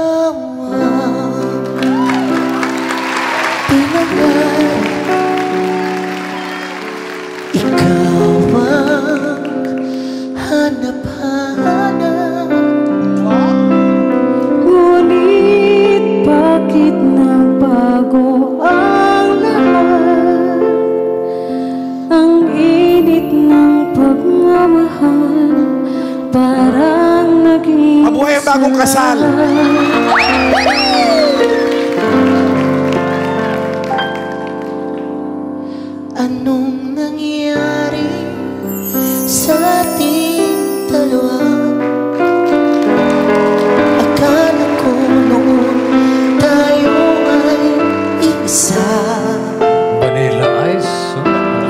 dalawa pinagay. Ikaw ang hanap-hanap. Ngunit bakit nagbago ang lahat? Ang init ng pagmamahal parang naging Mabuhay ang bagong kasal. Anong nangyari sa ating dalawa? Akala ko noon tayo ay isa. Vanilla Ice.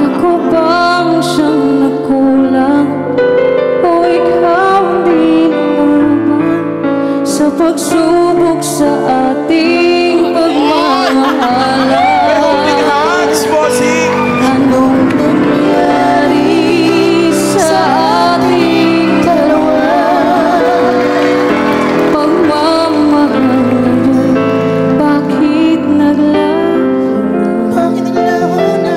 Ako bang siyang nagkulang? O ikaw di naman sa pagsubok sa ating pagmamahalan? Holding hands, bossing! Anong nangyari sa ating dalawa? Pagmamahal ngayon, bakit naglaho na? Bakit naglaho na?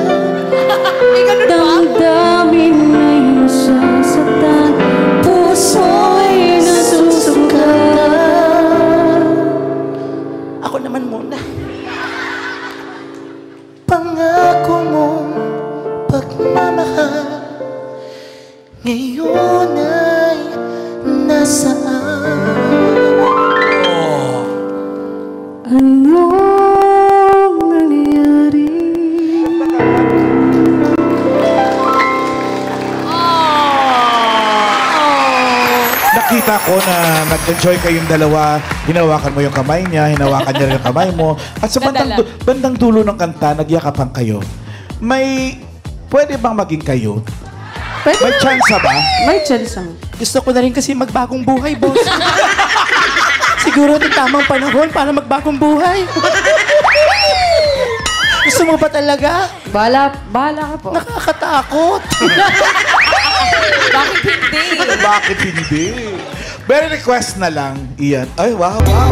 Damdamin ay nasasaktan, puso'y nasusugatan. Ako naman muna. Pangako mong pagmamahal ngayon ay nasaan? Anong nangyari? Nakita ko na nag-enjoy kayong dalawa. Hinawakan mo yung kamay niya, hinawakan niya rin yung kamay mo. At sa bandang dulo ng kanta, nagyakapan kayo. Pwede bang maging kayo? Pwede May chance ba? May chance ang. Gusto ko na rin kasi magbagong buhay, boss. Siguro ito tamang panahon para magbagong buhay. Gusto mo ba talaga? Bala ka po. Nakakatakot. Bakit hindi? Very request na lang, Ian. Ay, wow, wow.